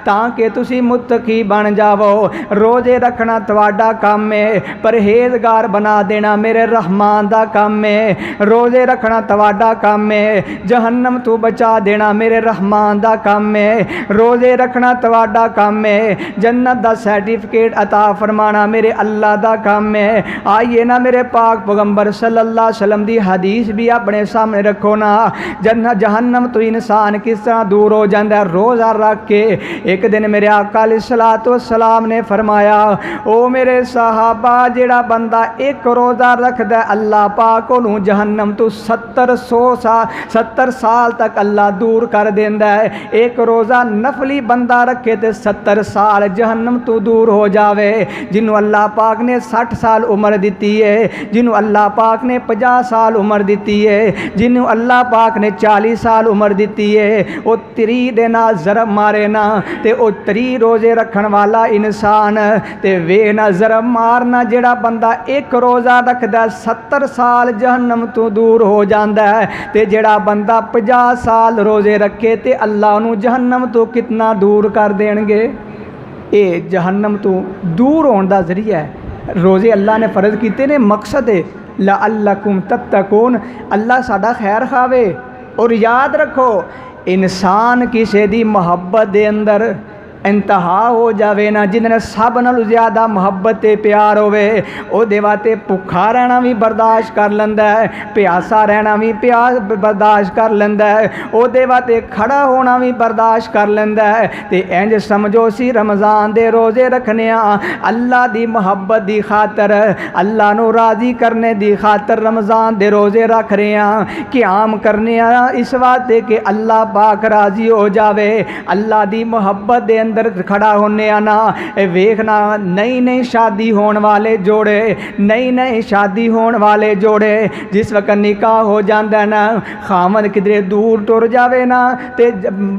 ताकि तुसी मुत्तकी बन जावो। रोजे रखना तुहाडा काम है, परहेजगार बना देना मेरे रहमान दा काम है। रोजे रखना तुहाडा काम है, जहन्नम तू बचा देना मेरे रहमान दा काम है। रोजे रखना तुहाडा काम है, जन्नत दा सर्टिफिकेट अता फरमाना मेरे अल्लाह दा काम है। आइए ना मेरे पाक पैगंबर सल्लल्लाहु अलैहि वसल्लम दी हदीस भी अपने सामने रखो ना। जहन्नम तो इंसान किस तरह दूर हो जाता है रोज़ा रख के। एक दिन मेरे आका अलैहिस्सलातु वस्सलाम ने फरमाया, ओ मेरे सहाबा, जेड़ा बंदा एक रोज़ा रखदा अल्लाह पाक ओनू जहन्नम तो 70 साल तक अल्लाह दूर कर देंदा है। एक रोज़ा नफली बंदा रखे तो 70 साल जहन्नम तो दूर हो जावे। जिन्हों अल्लाह पाक ने 60 साल उम्र दी है, जिन्हों अल्लाह पाक ने 50 साल उम्र दी है, जिन्हों अल्लाह पाक ने 40 साल उम्र दी है, वो 30 दे नाल ज़रब मारे ना ते वो 30 रोज़े रखन वाला इंसान ते वे ना ज़रब मारना जेड़ा बंदा एक रोज़ा रखदा 70 साल जहन्नम तो दूर हो जाता है। ते जेड़ा बंदा 50 साल रोज़े रखे ते अल्लाह नू जहन्नम तो कितना दूर कर देंगे। ये जहन्नम तो दूर होने का जरिया है। रोज़े अल्लाह ने फ़र्ज किए ने, मकसद है लअल्लकुम तत्तकून, अल्लाह साडा खैर खावे। और याद रखो, इंसान किसी दी मुहब्बत दे अंदर इंतहा हो जावे ना, जिन्हें सब नालों ज़्यादा मुहब्बत ते प्यार होवे, ओहदे वास्ते भुखा रहना भी बर्दाश्त कर लेंदा है, प्यासा रहना भी प्यास बर्दाश्त कर लेंदा है, ओहदे वास्ते खड़ा होना भी बर्दाश्त कर लेंदा है। ते इंज समझो सी रमज़ान दे रोज़े रखने अल्लाह दी मुहब्बत दी खातर, अल्लाह नू राज़ी करने दी खातर रमज़ान दे रोज़े रख रहे हैं। क़याम करने इस वास्ते कि अल्लाह पाक राज़ी हो जावे। अल्लाह दी मुहब्बत दे अंदर खड़ा होने आना। वेखना नई नई शादी होने वाले जोड़े, नई नई शादी होने वाले जोड़े जिस वक्त निकाह हो जाता है ना, खामद किधरे दूर टुर जावे ना ते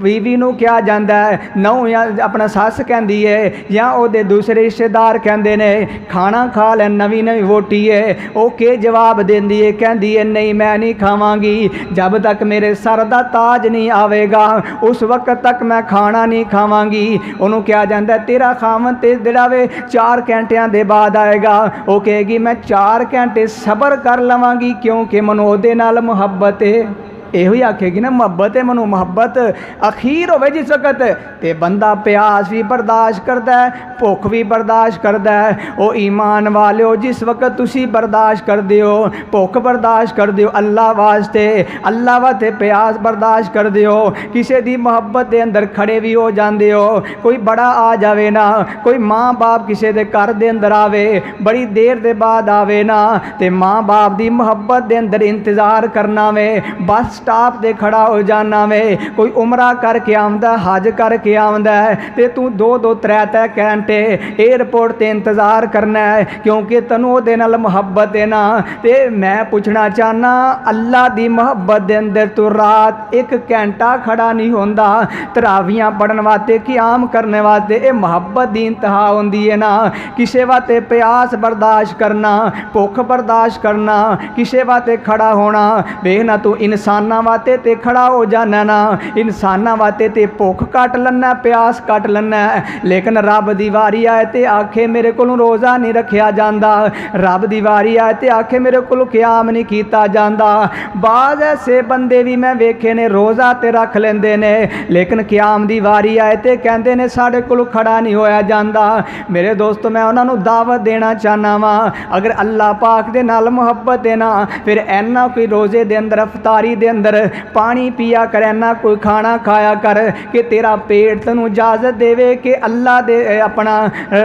बीवी नू क्या जाता है, नौ या अपना सस कहती है या ओदे दूसरे रिश्तेदार कहते ने खाना खा ले, नवी नवी वोटी है, वो के जवाब देंदी है, कहती है नहीं मैं नहीं खावांगी जब तक मेरे सर दा ताज नहीं आवेगा, उस वक्त तक मैं खाना नहीं खावांगी। उन्होंने क्या जाता है तेरा खामन ते जेड़ा वे 4 घंटिया के बाद आएगा, वो कहेगी मैं 4 घंटे सबर कर लवांगी क्योंकि मैनू ओहदे नाल मुहब्बत है। यो ही आखेगी ना मुहब्बत है, मनु मुहब्बत अखीर होवे जिस वक्त ते बंदा प्यास भी बर्दाश्त करता है, भुख भी बर्दाश्त करता है। वो ईमान वाले हो जिस वक्त तुसी बर्दाश्त करते हो, भुख बर्दाश्त करते हो अल्लाह वास्ते, अल्लाह वास्ते प्यास बर्दाश्त करते हो, किसी की मुहब्बत के अंदर खड़े भी हो जाते हो। कोई बड़ा आ जाए ना, कोई माँ बाप किसी के घर के अंदर आवे, बड़ी देर के बाद आवे ना, तो माँ बाप की मुहब्बत के अंदर इंतज़ार करना वे, बस स्टॉप दे खड़ा हो जाना वे। कोई उमरा करके आंदा, हज करके आंदा है ते तू 2-2 3-3 घंटे एयरपोर्ट ते इंतज़ार करना है क्योंकि तैनूं ओहदे नाल मुहब्बत है ना। ते मैं पूछना चाहना अल्लाह दी मुहब्बत दे अंदर तू रात 1 घंटा खड़ा नहीं होंदा, तरावियां पढ़न वास्ते, क़याम करने वास्ते, ये मुहब्बत दी इंतहा होंदी है ना। किसी वास्ते प्यास बर्दाश्त करना, भुख बर्दाश्त करना, किसी वास्ते खड़ा होना। वेखना तू इंसान वास्ते ते खड़ा हो जाना ना, इंसाना वास्ते ते भुख कट लैना, प्यास कट लैना, लेकिन रब दी वारी आए ते आखे मेरे को रोज़ा नहीं रखा जाता, रब दी वारी आए ते आखे मेरे को क़याम नहीं किया जाता। बाज़ ऐसे बंदे भी मैं वेखे ने रोज़ा ते रख लेंदे ने, लेकिन क़याम दी वारी आए ते कहंदे ने साढ़े को खड़ा नहीं होया जाता। मेरे दोस्तों मैं उन्होंने दावत देना चाहना वा, अगर अल्लाह पाक दे नाल मुहब्बत है ना, फिर ऐना कोई रोज़े दे अंदर अफतारी दे अंदर पानी पिया कर, ना कोई खाना खाया कर कि तेरा पेट तैनूं इजाजत देवे कि अल्लाह दे अपना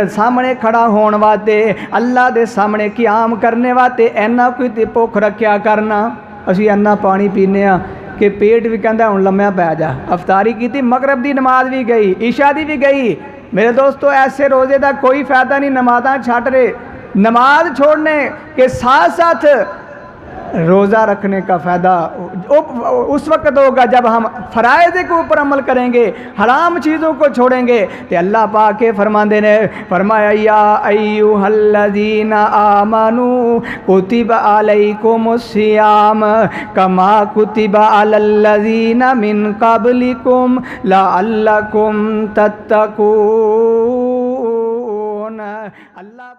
सामने खड़ा होने वास्ते, अल्लाह दे सामने क़याम करने वास्ते ऐना कोई ते भुख रखा करना। असीं ऐना पानी पीने कि पेट भी कहता हुण लम्या पै जा। अफतारी की, मगरब की नमाज भी गई, ईशा दी भी गई। मेरे दोस्तों ऐसे रोज़े का कोई फायदा नहीं, नमाज़ां छड्ड रहे। नमाज छोड़ने के साथ साथ रोज़ा रखने का फ़ायदा उस वक्त होगा जब हम फ़राइज़ के ऊपर अमल करेंगे, हराम चीज़ों को छोड़ेंगे। तो अल्लाह पाक के फरमांदे ने फरमाया या अय्युहल्लज़ीना आमनू कुतिबा अलैकुमुस्सियाम कमा कुतिबा अलल्लज़ीना मिन क़ब्लिकुम लअल्लकुम तत्तकून। अल्लाह